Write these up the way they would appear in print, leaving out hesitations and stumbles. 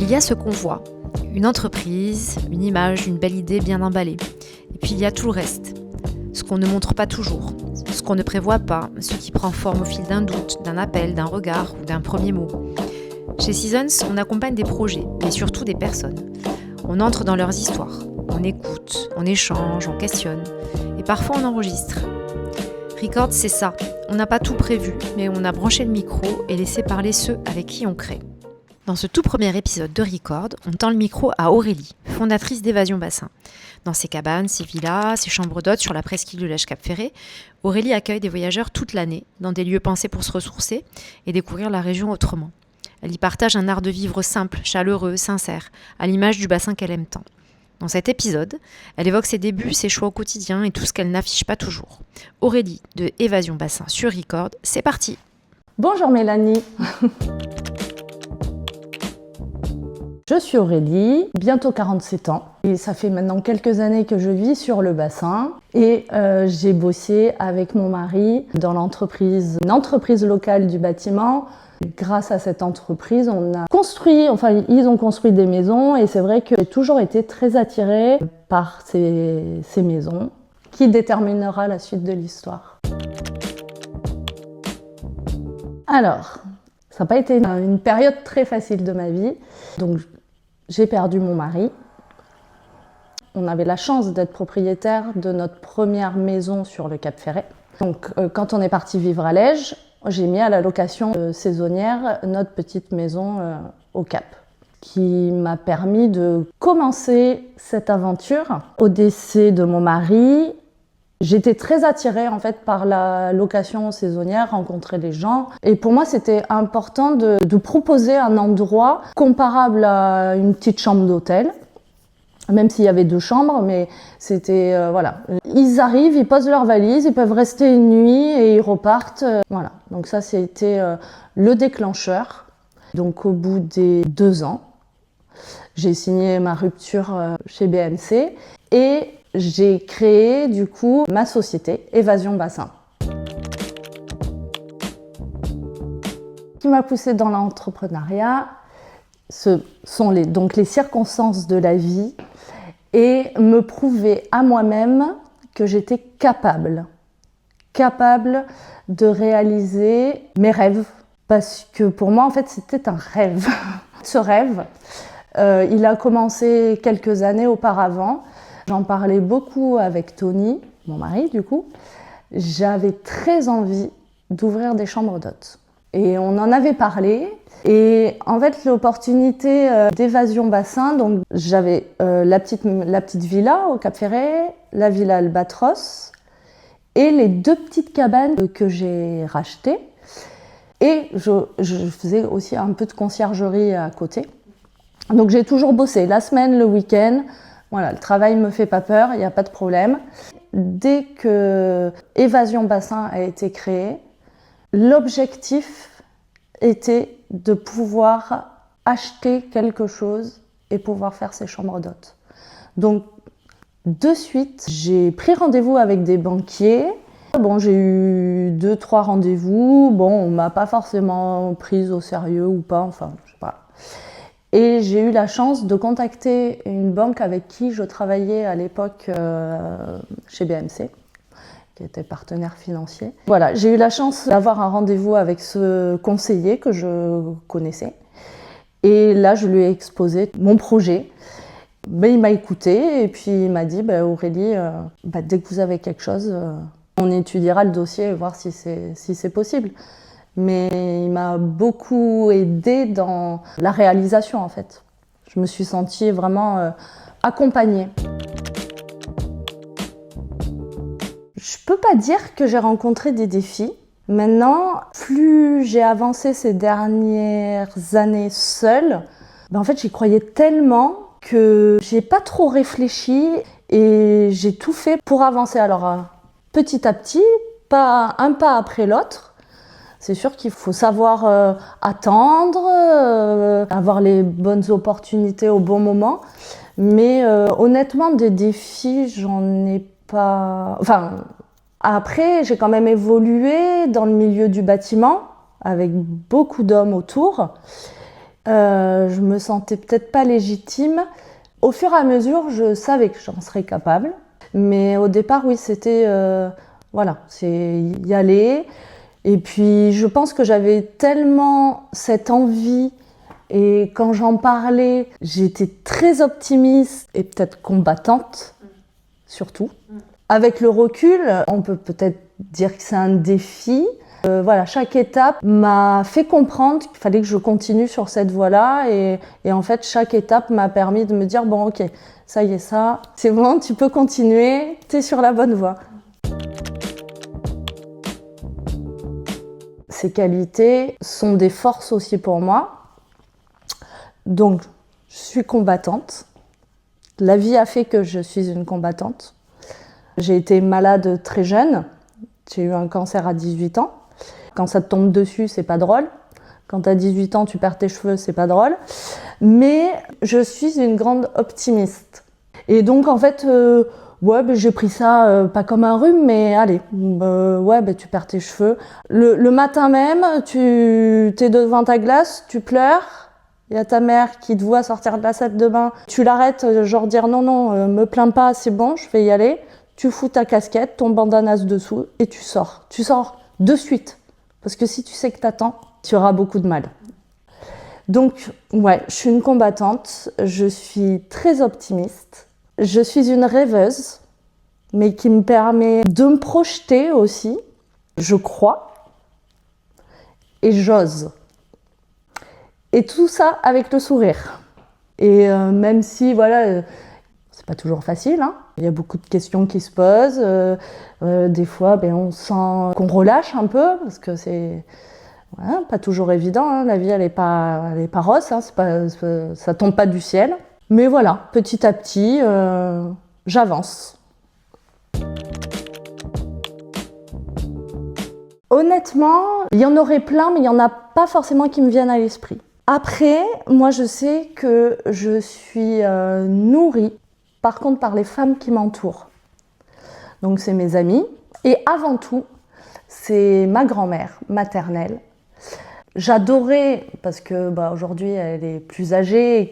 Il y a ce qu'on voit, une entreprise, une image, une belle idée bien emballée. Et puis il y a tout le reste, ce qu'on ne montre pas toujours, ce qu'on ne prévoit pas, ce qui prend forme au fil d'un doute, d'un appel, d'un regard ou d'un premier mot. Chez Seasons, on accompagne des projets, mais surtout des personnes. On entre dans leurs histoires, on écoute, on échange, on questionne, et parfois on enregistre. Record, c'est ça, on n'a pas tout prévu, mais on a branché le micro et laissé parler ceux avec qui on crée. Dans ce tout premier épisode de Record, on tend le micro à Aurélie, fondatrice d'Évasion Bassin. Dans ses cabanes, ses villas, ses chambres d'hôtes sur la presqu'île de Lège-Cap-Ferré, Aurélie accueille des voyageurs toute l'année, dans des lieux pensés pour se ressourcer et découvrir la région autrement. Elle y partage un art de vivre simple, chaleureux, sincère, à l'image du bassin qu'elle aime tant. Dans cet épisode, elle évoque ses débuts, ses choix au quotidien et tout ce qu'elle n'affiche pas toujours. Aurélie de Évasion Bassin sur Record, c'est parti. Bonjour Mélanie. Je suis Aurélie, bientôt 47 ans, et ça fait maintenant quelques années que je vis sur le bassin et j'ai bossé avec mon mari dans une entreprise locale du bâtiment. Grâce à cette entreprise, ils ont construit des maisons et c'est vrai que j'ai toujours été très attirée par ces maisons qui déterminera la suite de l'histoire. Alors, ça n'a pas été une période très facile de ma vie, donc j'ai perdu mon mari. On avait la chance d'être propriétaire de notre première maison sur le Cap Ferret. Donc quand on est parti vivre à Lège, j'ai mis à la location saisonnière notre petite maison au Cap, qui m'a permis de commencer cette aventure. Au décès de mon mari, j'étais très attirée en fait par la location saisonnière, rencontrer les gens. Et pour moi, c'était important de proposer un endroit comparable à une petite chambre d'hôtel. Même s'il y avait 2 chambres, mais c'était, voilà. Ils arrivent, ils posent leurs valises, ils peuvent rester une nuit et ils repartent. Voilà. Donc ça, c'était le déclencheur. Donc au bout des 2 ans, j'ai signé ma rupture chez BMC et j'ai créé du coup ma société Évasion Bassin. Ce qui m'a poussée dans l'entrepreneuriat, ce sont les circonstances de la vie et me prouver à moi-même que j'étais capable de réaliser mes rêves. Parce que pour moi, en fait, c'était un rêve. Ce rêve, il a commencé quelques années auparavant. J'en parlais beaucoup avec Tony, mon mari du coup. J'avais très envie d'ouvrir des chambres d'hôtes. Et on en avait parlé. Et en fait, l'opportunité d'Évasion Bassin, donc j'avais la petite villa au Cap Ferret, la villa Albatros et les 2 petites cabanes que j'ai rachetées. Et je faisais aussi un peu de conciergerie à côté. Donc j'ai toujours bossé la semaine, le week-end. Voilà, le travail me fait pas peur, il n'y a pas de problème. Dès que Évasion Bassin a été créé, l'objectif était de pouvoir acheter quelque chose et pouvoir faire ses chambres d'hôtes. Donc, de suite, j'ai pris rendez-vous avec des banquiers. Bon, j'ai eu 2-3 rendez-vous. Bon, on m'a pas forcément prise au sérieux ou pas, enfin, je sais pas. Et j'ai eu la chance de contacter une banque avec qui je travaillais à l'époque chez BMC, qui était partenaire financier. Voilà, j'ai eu la chance d'avoir un rendez-vous avec ce conseiller que je connaissais. Et là, je lui ai exposé mon projet. Il m'a écouté et puis il m'a dit Aurélie, dès que vous avez quelque chose, on étudiera le dossier et voir si c'est possible. Mais il m'a beaucoup aidée dans la réalisation en fait. Je me suis sentie vraiment accompagnée. Je peux pas dire que j'ai rencontré des défis. Maintenant, plus j'ai avancé ces dernières années seule, en fait j'y croyais tellement que j'ai pas trop réfléchi et j'ai tout fait pour avancer. Alors petit à petit, un pas après l'autre. C'est sûr qu'il faut savoir attendre, avoir les bonnes opportunités au bon moment. Mais honnêtement, des défis, j'en ai pas... Enfin, après, j'ai quand même évolué dans le milieu du bâtiment, avec beaucoup d'hommes autour. Je me sentais peut-être pas légitime. Au fur et à mesure, je savais que j'en serais capable. Mais au départ, oui, c'était voilà, c'est y aller. Et puis, je pense que j'avais tellement cette envie. Et quand j'en parlais, j'étais très optimiste et peut-être combattante, surtout. Avec le recul, on peut peut-être dire que c'est un défi. Voilà, chaque étape m'a fait comprendre qu'il fallait que je continue sur cette voie-là. Et en fait, chaque étape m'a permis de me dire, bon, ok, ça y est, ça, c'est bon, tu peux continuer, t'es sur la bonne voie. Ces qualités sont des forces aussi pour moi. Donc, je suis combattante. La vie a fait que je suis une combattante. J'ai été malade très jeune. J'ai eu un cancer à 18 ans. Quand ça te tombe dessus, c'est pas drôle. Quand tu as 18 ans, tu perds tes cheveux, c'est pas drôle. Mais je suis une grande optimiste. Et donc, en fait, j'ai pris ça pas comme un rhume, mais allez, tu perds tes cheveux. Le matin même, tu es devant ta glace, tu pleures. Il y a ta mère qui te voit sortir de la salle de bain. Tu l'arrêtes, genre dire non, me plains pas, c'est bon, je vais y aller. Tu fous ta casquette, ton bandana dessous et tu sors. Tu sors de suite. Parce que si tu sais que t'attends, tu auras beaucoup de mal. Donc, ouais, je suis une combattante, je suis très optimiste. Je suis une rêveuse, mais qui me permet de me projeter aussi. Je crois et j'ose. Et tout ça avec le sourire. Et même si, voilà, c'est pas toujours facile, hein. Il y a beaucoup de questions qui se posent. Des fois, on sent qu'on relâche un peu, parce que c'est pas toujours évident, hein. La vie, elle est pas rose, hein. Ça tombe pas du ciel. Mais voilà, petit à petit, j'avance. Honnêtement, il y en aurait plein, mais il n'y en a pas forcément qui me viennent à l'esprit. Après, moi, je sais que je suis nourrie, par contre, par les femmes qui m'entourent. Donc, c'est mes amis. Et avant tout, c'est ma grand-mère maternelle. J'adorais, parce que aujourd'hui, elle est plus âgée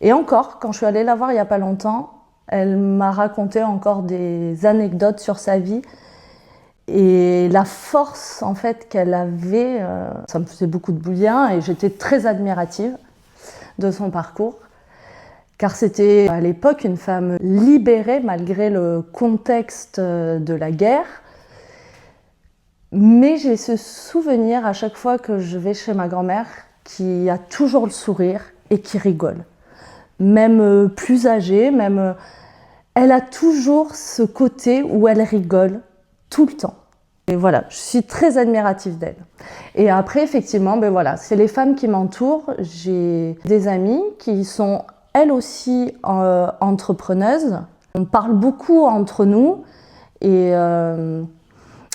et encore, quand je suis allée la voir il n'y a pas longtemps, elle m'a raconté encore des anecdotes sur sa vie. Et la force en fait qu'elle avait, ça me faisait beaucoup de bien et j'étais très admirative de son parcours. Car c'était à l'époque une femme libérée malgré le contexte de la guerre. Mais j'ai ce souvenir à chaque fois que je vais chez ma grand-mère qui a toujours le sourire et qui rigole. Même plus âgée, elle a toujours ce côté où elle rigole tout le temps. Et voilà, je suis très admirative d'elle. Et après, effectivement, c'est les femmes qui m'entourent. J'ai des amies qui sont elles aussi entrepreneuses. On parle beaucoup entre nous et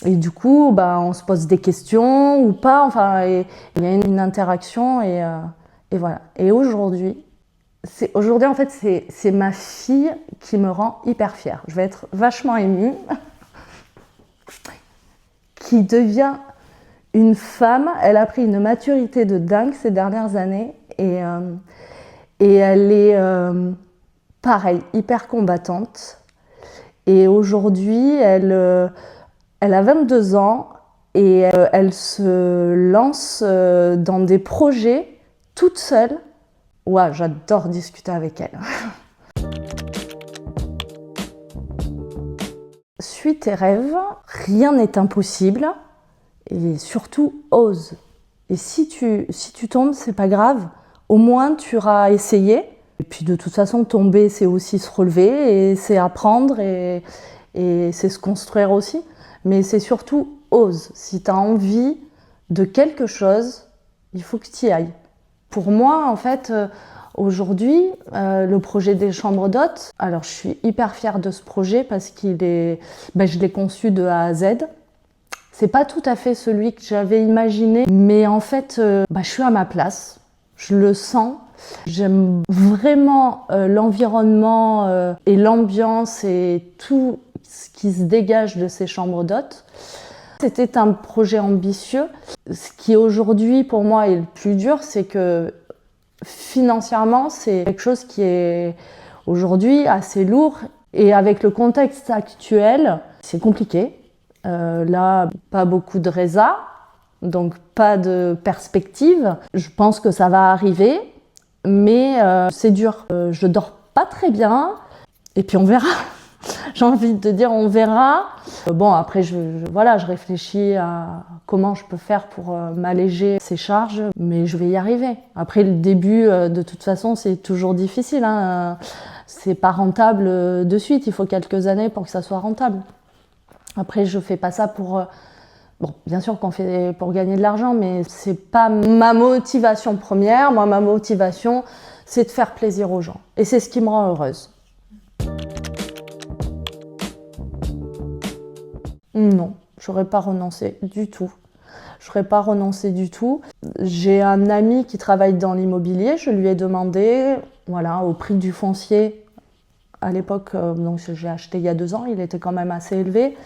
du coup, on se pose des questions ou pas. Enfin, il y a une interaction et voilà. Et aujourd'hui, en fait, c'est ma fille qui me rend hyper fière. Je vais être vachement émue. Qui devient une femme. Elle a pris une maturité de dingue ces dernières années et elle est pareil, hyper combattante. Et aujourd'hui, elle a 22 ans et elle se lance dans des projets toute seule. Ouais, j'adore discuter avec elle. Suis tes rêves, rien n'est impossible et surtout ose. Et si tu tombes, c'est pas grave, au moins tu auras essayé. Et puis de toute façon, tomber, c'est aussi se relever et c'est apprendre et c'est se construire aussi. Mais c'est surtout ose. Si tu as envie de quelque chose, il faut que tu y ailles. Pour moi, en fait, aujourd'hui, le projet des chambres d'hôtes, alors je suis hyper fière de ce projet parce je l'ai conçu de A à Z. C'est pas tout à fait celui que j'avais imaginé, mais en fait, je suis à ma place, je le sens. J'aime vraiment l'environnement et l'ambiance et tout ce qui se dégage de ces chambres d'hôtes. C'était un projet ambitieux. Ce qui aujourd'hui pour moi est le plus dur, c'est que Financièrement, c'est quelque chose qui est aujourd'hui assez lourd et avec le contexte actuel, c'est compliqué. Là, pas beaucoup de résa, donc pas de perspective. Je pense que ça va arriver, mais c'est dur. Je dors pas très bien et puis on verra. J'ai envie de dire on verra. Bon, après, je réfléchis à comment je peux faire pour m'alléger ces charges, mais je vais y arriver. Après, le début, de toute façon, c'est toujours difficile, hein. C'est pas rentable de suite, il faut quelques années pour que ça soit rentable. Après, je fais pas ça pour... Bon, bien sûr qu'on fait pour gagner de l'argent, mais c'est pas ma motivation première. Moi, ma motivation, c'est de faire plaisir aux gens. Et c'est ce qui me rend heureuse. Non, j'aurais pas renoncé du tout. J'aurais pas renoncé du tout. J'ai un ami qui travaille dans l'immobilier. Je lui ai demandé, voilà, au prix du foncier, à l'époque, donc j'ai acheté il y a 2 ans, il était quand même assez élevé.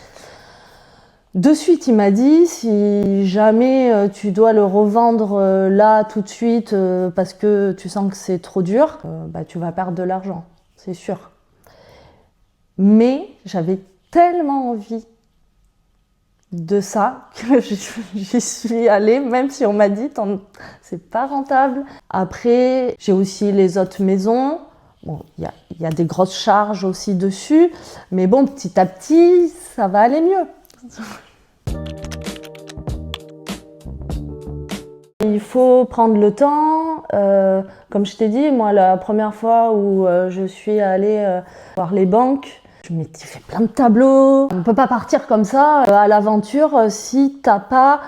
De suite, il m'a dit, si jamais tu dois le revendre là, tout de suite, parce que tu sens que c'est trop dur, tu vas perdre de l'argent, c'est sûr. Mais j'avais tellement envie de ça que j'y suis allée, même si on m'a dit c'est pas rentable. Après, j'ai aussi les autres maisons. Bon, il y a des grosses charges aussi dessus, mais bon, petit à petit, ça va aller mieux. Il faut prendre le temps. Comme je t'ai dit, moi, la première fois où je suis allée voir les banques, je m'étais fait plein de tableaux. On ne peut pas partir comme ça à l'aventure si tu n'as pas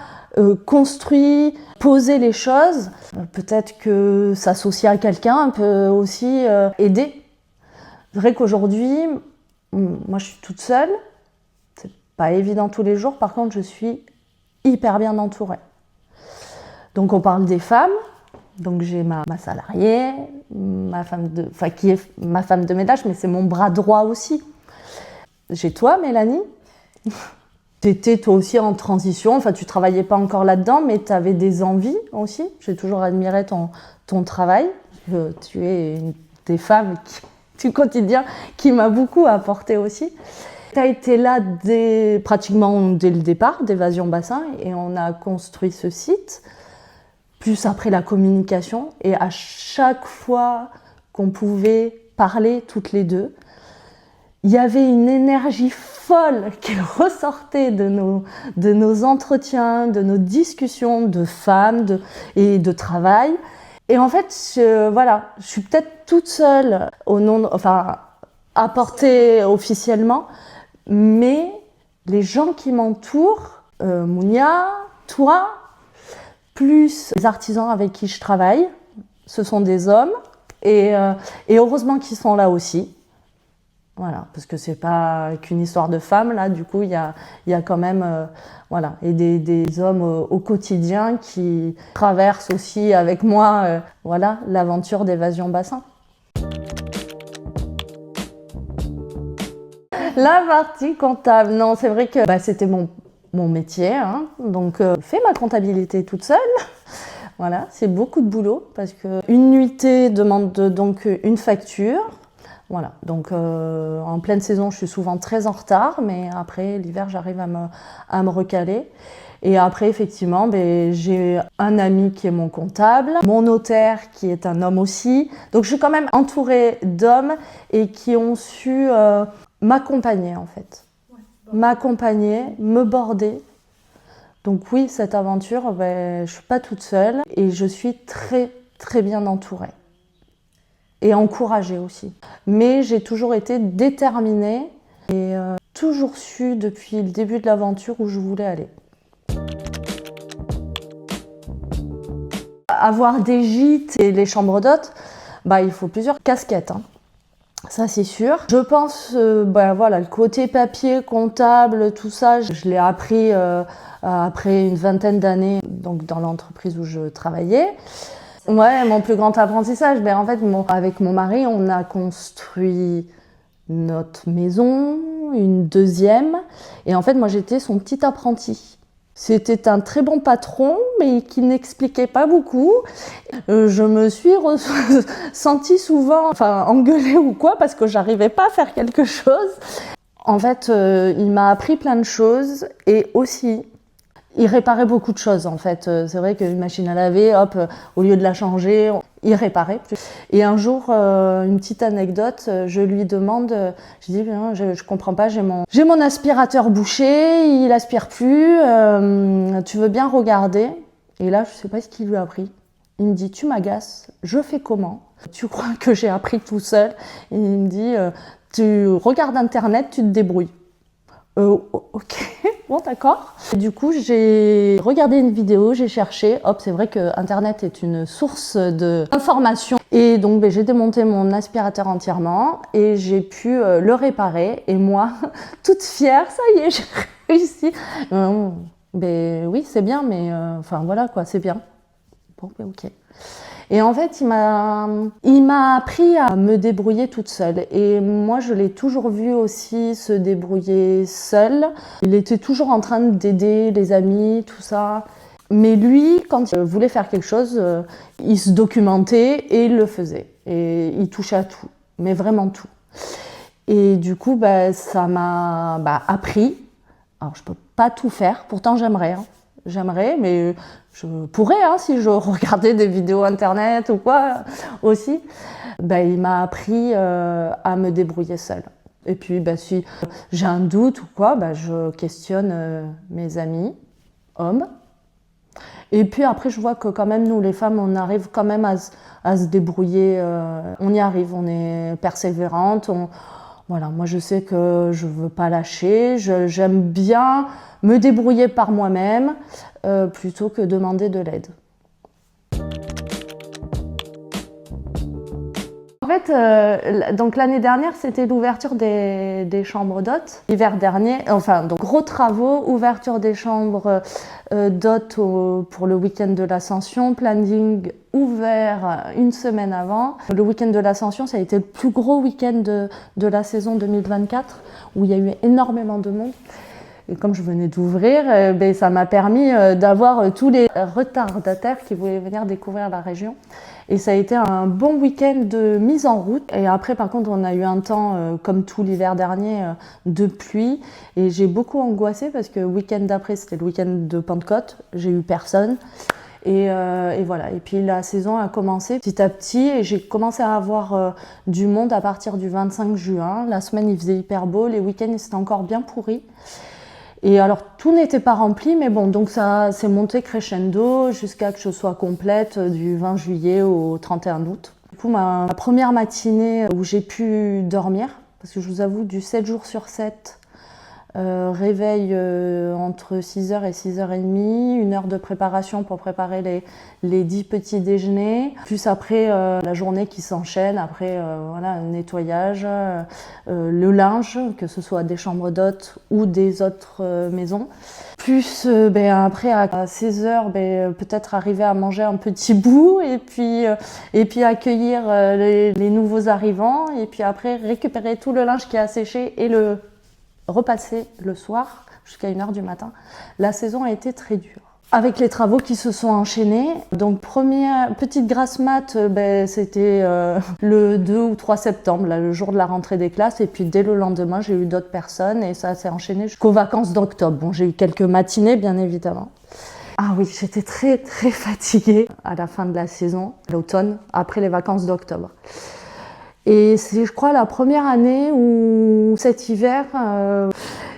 construit, posé les choses. Peut-être que s'associer à quelqu'un peut aussi aider. C'est vrai qu'aujourd'hui, moi je suis toute seule. C'est pas évident tous les jours. Par contre, je suis hyper bien entourée. Donc on parle des femmes. Donc j'ai ma salariée, qui est ma femme de ménage, mais c'est mon bras droit aussi. J'ai toi, Mélanie. Tu étais toi aussi en transition, enfin tu travaillais pas encore là-dedans, mais tu avais des envies aussi. J'ai toujours admiré ton travail. Tu es une des femmes du quotidien qui m'a beaucoup apporté aussi. Tu as été là pratiquement dès le départ d'Évasion Bassin et on a construit ce site. Plus après la communication, et à chaque fois qu'on pouvait parler toutes les deux, il y avait une énergie folle qui ressortait de nos entretiens, de nos discussions de femmes et de travail. Et en fait, je suis peut-être toute seule apportée officiellement, mais les gens qui m'entourent, Mounia, toi, plus les artisans avec qui je travaille, ce sont des hommes, et heureusement qu'ils sont là aussi. Voilà, parce que c'est pas qu'une histoire de femmes, là, du coup, il y a quand même, et des hommes au quotidien qui traversent aussi avec moi, l'aventure d'Évasion Bassin. La partie comptable, non, c'est vrai que c'était mon métier, hein, donc fais ma comptabilité toute seule. Voilà, c'est beaucoup de boulot parce qu'une nuitée demande donc une facture. Voilà, donc en pleine saison, je suis souvent très en retard, mais après l'hiver, j'arrive à me recaler. Et après, effectivement, j'ai un ami qui est mon comptable, mon notaire qui est un homme aussi. Donc je suis quand même entourée d'hommes et qui ont su m'accompagner en fait. M'accompagner, me border. Donc oui, cette aventure, je ne suis pas toute seule et je suis très très bien entourée. Et encouragée aussi. Mais j'ai toujours été déterminée et toujours su depuis le début de l'aventure où je voulais aller. Avoir des gîtes et les chambres d'hôtes, il faut plusieurs casquettes, hein. Ça c'est sûr. Je pense, le côté papier, comptable, tout ça, je l'ai appris après une vingtaine d'années donc dans l'entreprise où je travaillais. Ouais, mon plus grand apprentissage, en fait, avec mon mari, on a construit notre maison, une deuxième, et en fait, moi, j'étais son petit apprenti. C'était un très bon patron, mais qui n'expliquait pas beaucoup. Je me suis sentie souvent engueulée ou quoi, parce que j'arrivais pas à faire quelque chose. En fait, il m'a appris plein de choses et aussi, il réparait beaucoup de choses en fait. C'est vrai qu'une machine à laver, hop, au lieu de la changer, il réparait. Et un jour, une petite anecdote, je lui demande, je dis, je comprends pas, j'ai mon aspirateur bouché, il aspire plus, tu veux bien regarder? Et là, je sais pas ce qu'il lui a appris. Il me dit, tu m'agaces, je fais comment? Tu crois que j'ai appris tout seul? Et il me dit, tu regardes internet, tu te débrouilles. Ok, bon d'accord. Du coup, j'ai regardé une vidéo, j'ai cherché. Hop, c'est vrai que Internet est une source d'informations. Et donc, j'ai démonté mon aspirateur entièrement et j'ai pu le réparer. Et moi, toute fière, ça y est, j'ai réussi. Oui, c'est bien, mais voilà quoi, c'est bien. Bon, ok. Et en fait, il m'a appris à me débrouiller toute seule. Et moi, je l'ai toujours vu aussi se débrouiller seul. Il était toujours en train d'aider les amis, tout ça. Mais lui, quand il voulait faire quelque chose, il se documentait et il le faisait. Et il touchait à tout, mais vraiment tout. Et du coup, ça m'a appris. Alors, je peux pas tout faire, pourtant j'aimerais. J'aimerais, mais je pourrais si je regardais des vidéos internet ou quoi aussi. Il m'a appris à me débrouiller seule. Et puis si j'ai un doute ou quoi, je questionne mes amis, hommes. Et puis après, je vois que quand même, nous les femmes, on arrive quand même à se débrouiller. On y arrive, on est persévérante. Voilà, moi je sais que je veux pas lâcher, j'aime bien me débrouiller par moi-même plutôt que demander de l'aide. En fait, donc l'année dernière, c'était l'ouverture des chambres d'hôtes. L'hiver dernier, donc gros travaux, ouverture des chambres d'hôtes pour le week-end de l'Ascension, planning ouvert une semaine avant. Le week-end de l'Ascension, ça a été le plus gros week-end de la saison 2024, où il y a eu énormément de monde. Et comme je venais d'ouvrir, ça m'a permis d'avoir tous les retardataires qui voulaient venir découvrir la région. Et ça a été un bon week-end de mise en route. Et après, par contre, on a eu un temps, comme tout l'hiver dernier, de pluie. Et j'ai beaucoup angoissé parce que le week-end d'après, c'était le week-end de Pentecôte. J'ai eu personne. Et voilà. Et puis la saison a commencé petit à petit et j'ai commencé à avoir du monde à partir du 25 juin. La semaine, il faisait hyper beau. Les week-ends, c'était encore bien pourri. Et alors, tout n'était pas rempli, mais bon, donc ça s'est monté crescendo jusqu'à que je sois complète du 20 juillet au 31 août. Du coup, ma première matinée où j'ai pu dormir, parce que je vous avoue, du 7 jours sur 7, réveil entre 6h et 6h30, 1 heure de préparation pour préparer les 10 petits déjeuners, plus après la journée qui s'enchaîne, après le nettoyage, le linge, que ce soit des chambres d'hôtes ou des autres maisons. Plus après à 16h, peut-être arriver à manger un petit bout et puis accueillir les nouveaux arrivants et puis après récupérer tout le linge qui a séché et le repasser le soir jusqu'à 1h du matin. La saison a été très dure. Avec les travaux qui se sont enchaînés, donc première petite grasse mat, c'était le 2 ou 3 septembre, là, le jour de la rentrée des classes, et puis dès le lendemain, j'ai eu d'autres personnes et ça s'est enchaîné jusqu'aux vacances d'octobre. Bon, j'ai eu quelques matinées, bien évidemment. Ah oui, j'étais très très fatiguée à la fin de la saison, l'automne, après les vacances d'octobre. Et c'est, je crois, la première année où cet hiver,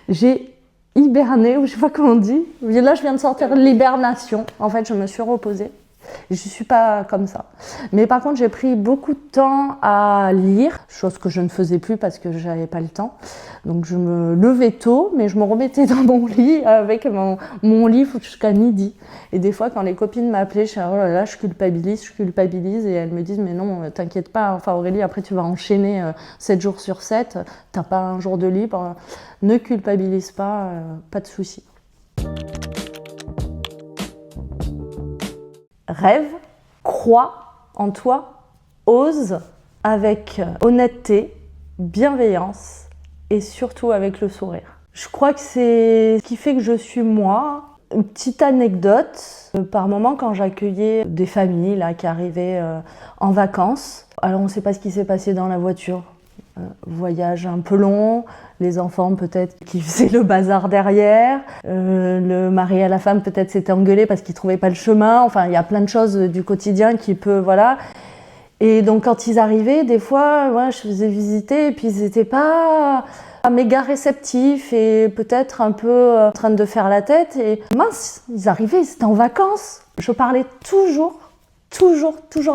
j'ai hiberné, ou je sais pas comment on dit. Là, je viens de sortir de l'hibernation. En fait, je me suis reposée. Je suis pas comme ça. Mais par contre, j'ai pris beaucoup de temps à lire, chose que je ne faisais plus parce que j'avais pas le temps. Donc, je me levais tôt, mais je me remettais dans mon lit avec mon livre jusqu'à midi. Et des fois, quand les copines m'appelaient, je disais, oh là là, je culpabilise. Et elles me disent, mais non, t'inquiète pas, Aurélie, après tu vas enchaîner 7 jours sur 7, t'as pas un jour de libre, ne culpabilise pas, pas de souci. Rêve, crois en toi, ose avec honnêteté, bienveillance et surtout avec le sourire. Je crois que c'est ce qui fait que je suis moi. Une petite anecdote, par moment quand j'accueillais des familles là, qui arrivaient en vacances, alors on ne sait pas ce qui s'est passé dans la voiture. Voyage un peu long, les enfants peut-être qui faisaient le bazar derrière, le mari et la femme peut-être s'étaient engueulés parce qu'ils ne trouvaient pas le chemin, enfin il y a plein de choses du quotidien qui peut, voilà. Et donc quand ils arrivaient, des fois, je faisais visiter et puis ils n'étaient pas méga réceptifs et peut-être un peu en train de faire la tête. Et mince, ils arrivaient, ils étaient en vacances. Je parlais toujours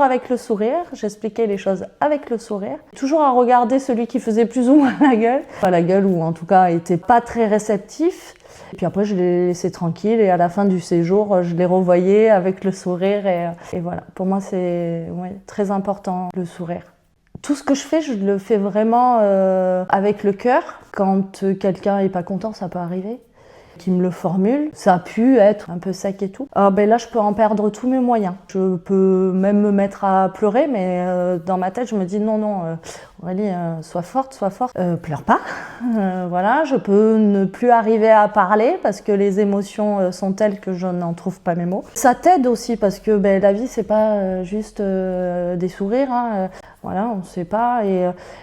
avec le sourire. J'expliquais les choses avec le sourire. Toujours à regarder celui qui faisait plus ou moins la gueule. Pas la gueule ou en tout cas était pas très réceptif. Et puis après, je les laissais tranquilles et à la fin du séjour, je les revoyais avec le sourire. Et voilà, pour moi, c'est très important, le sourire. Tout ce que je fais, je le fais vraiment avec le cœur. Quand quelqu'un n'est pas content, ça peut arriver, qui me le formule. Ça a pu être un peu sec et tout. Là, je peux en perdre tous mes moyens. Je peux même me mettre à pleurer, mais dans ma tête, je me dis non, Aurélie, sois forte, pleure pas. Voilà, je peux ne plus arriver à parler parce que les émotions sont telles que je n'en trouve pas mes mots. Ça t'aide aussi parce que la vie, c'est pas juste des sourires. Voilà, on ne sait pas.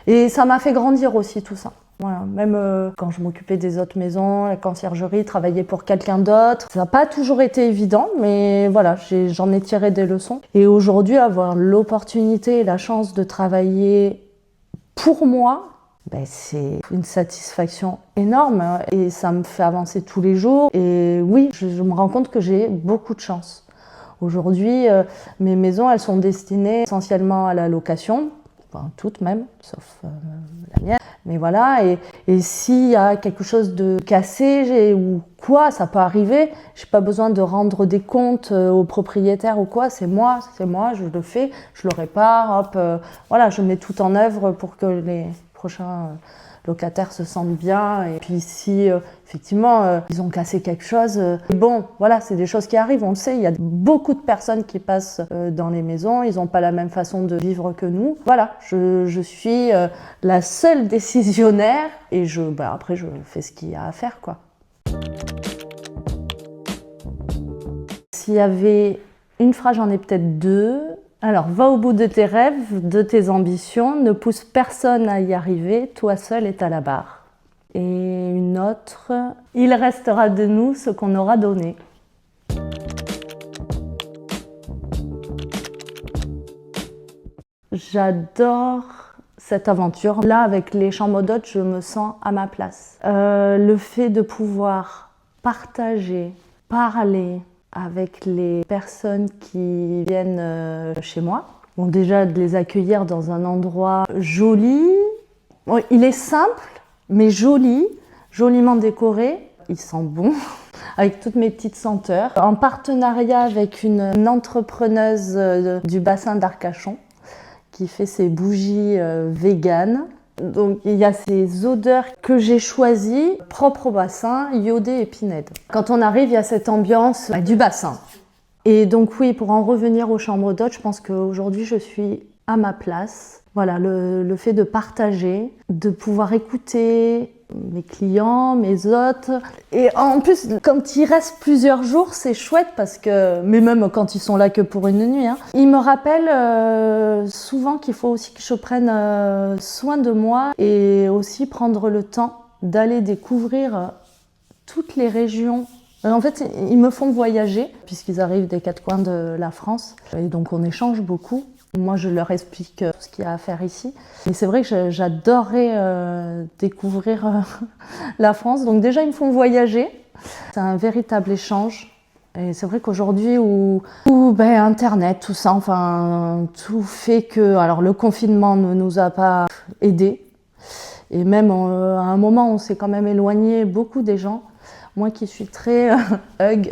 Et ça m'a fait grandir aussi tout ça. Voilà, même quand je m'occupais des autres maisons, la conciergerie, travailler pour quelqu'un d'autre, ça n'a pas toujours été évident, mais voilà, j'en ai tiré des leçons. Et aujourd'hui, avoir l'opportunité et la chance de travailler pour moi, c'est une satisfaction énorme et ça me fait avancer tous les jours. Et oui, je me rends compte que j'ai beaucoup de chance. Aujourd'hui, mes maisons, elles sont destinées essentiellement à la location, enfin toutes même, sauf la mienne. Mais voilà, et s'il y a quelque chose de cassé ou quoi, ça peut arriver. J'ai pas besoin de rendre des comptes aux propriétaires ou quoi. C'est moi, je le fais, je le répare, hop. Voilà, je mets tout en œuvre pour que les prochains locataires se sentent bien. Et puis si effectivement ils ont cassé quelque chose, bon, voilà, c'est des choses qui arrivent. On le sait, il y a beaucoup de personnes qui passent dans les maisons. Ils n'ont pas la même façon de vivre que nous. Voilà, je suis la seule décisionnaire et après je fais ce qu'il y a à faire, quoi. S'il y avait une phrase, j'en ai peut-être deux. Alors, va au bout de tes rêves, de tes ambitions, ne pousse personne à y arriver, toi seul est à la barre. Et une autre, il restera de nous ce qu'on aura donné. J'adore cette aventure. Là, avec les chambres d'hôtes, je me sens à ma place. Le fait de pouvoir partager, parler avec les personnes qui viennent chez moi. Bon, déjà, de les accueillir dans un endroit joli. Bon, il est simple, mais joli, joliment décoré. Il sent bon, avec toutes mes petites senteurs. En partenariat avec une entrepreneuse du bassin d'Arcachon, qui fait ses bougies véganes. Donc il y a ces odeurs que j'ai choisies, propres au bassin, iodé et pinède. Quand on arrive, il y a cette ambiance du bassin. Et donc oui, pour en revenir aux chambres d'hôtes, je pense qu'aujourd'hui je suis à ma place. Voilà, le fait de partager, de pouvoir écouter mes clients, mes hôtes. Et en plus, quand ils restent plusieurs jours, c'est chouette parce que, mais même quand ils sont là que pour une nuit, ils me rappellent souvent qu'il faut aussi que je prenne soin de moi et aussi prendre le temps d'aller découvrir toutes les régions. En fait, ils me font voyager puisqu'ils arrivent des quatre coins de la France et donc on échange beaucoup. Moi, je leur explique tout ce qu'il y a à faire ici. Et c'est vrai que j'adorerais découvrir la France. Donc déjà, ils me font voyager. C'est un véritable échange. Et c'est vrai qu'aujourd'hui, où Internet, tout ça, enfin, tout fait que... Alors, le confinement ne nous a pas aidés. Et même, à un moment, on s'est quand même éloigné beaucoup des gens. Moi qui suis très hug,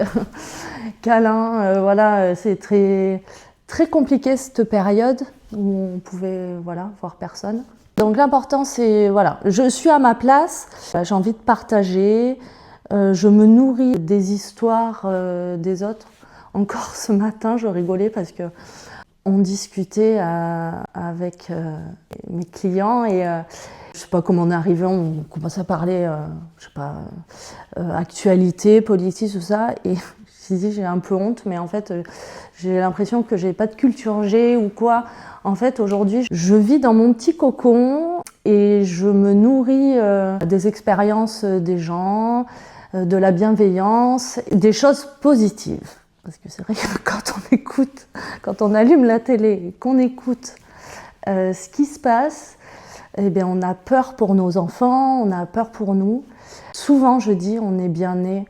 câlin, voilà, c'est très compliqué cette période où on pouvait voir personne. Donc l'important c'est, je suis à ma place, j'ai envie de partager, je me nourris des histoires des autres. Encore ce matin, je rigolais parce que on discutait avec mes clients Je sais pas comment on est arrivé, on commence à parler, actualité, politique, tout ça, et je me dis j'ai un peu honte, mais en fait j'ai l'impression que j'ai pas de culture G ou quoi. En fait aujourd'hui je vis dans mon petit cocon et je me nourris des expériences des gens, de la bienveillance, des choses positives. Parce que c'est vrai que quand on allume la télé et qu'on écoute ce qui se passe, eh bien, on a peur pour nos enfants, on a peur pour nous. Souvent, je dis, on est bien né.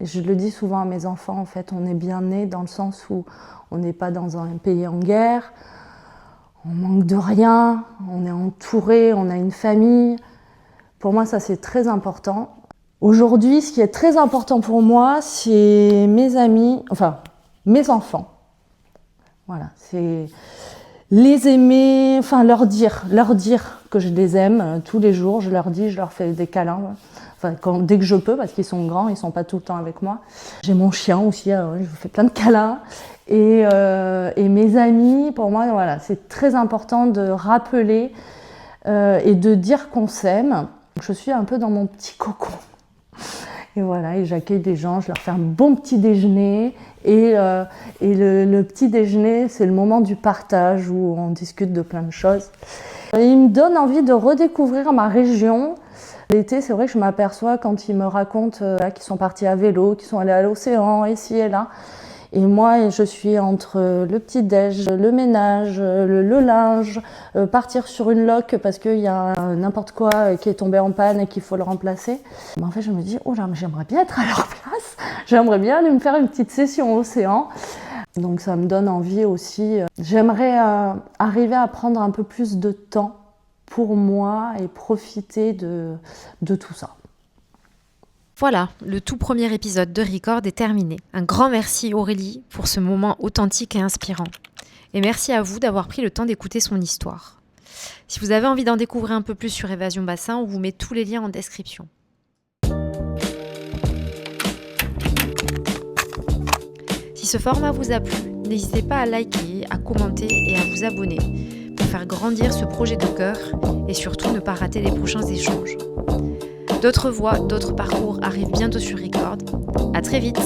Je le dis souvent à mes enfants, en fait, on est bien né dans le sens où on n'est pas dans un pays en guerre, on manque de rien, on est entouré, on a une famille. Pour moi, ça, c'est très important. Aujourd'hui, ce qui est très important pour moi, c'est mes amis, enfin, mes enfants. Voilà, c'est les aimer, enfin leur dire que je les aime tous les jours. Je leur dis, je leur fais des câlins, enfin, dès que je peux, parce qu'ils sont grands, ils sont pas tout le temps avec moi. J'ai mon chien aussi, je vous fais plein de câlins. Et mes amis, pour moi, voilà, c'est très important de rappeler et de dire qu'on s'aime. Je suis un peu dans mon petit cocon. Et voilà, et j'accueille des gens, je leur fais un bon petit déjeuner. Et le petit déjeuner, c'est le moment du partage où on discute de plein de choses. Et il me donne envie de redécouvrir ma région. L'été, c'est vrai que je m'aperçois quand ils me racontent qu'ils sont partis à vélo, qu'ils sont allés à l'océan, ici et là. Et moi, je suis entre le petit-déj, le ménage, le linge, partir sur une loc parce qu'il y a n'importe quoi qui est tombé en panne et qu'il faut le remplacer. Mais en fait, je me dis, oh, j'aimerais bien être à leur place. J'aimerais bien aller me faire une petite session au océan. Donc ça me donne envie aussi. J'aimerais arriver à prendre un peu plus de temps pour moi et profiter de tout ça. Voilà, le tout premier épisode de Record est terminé. Un grand merci Aurélie pour ce moment authentique et inspirant. Et merci à vous d'avoir pris le temps d'écouter son histoire. Si vous avez envie d'en découvrir un peu plus sur Évasion Bassin, on vous met tous les liens en description. Si ce format vous a plu, n'hésitez pas à liker, à commenter et à vous abonner pour faire grandir ce projet de cœur et surtout ne pas rater les prochains échanges. D'autres voix, d'autres parcours arrivent bientôt sur Record. À très vite!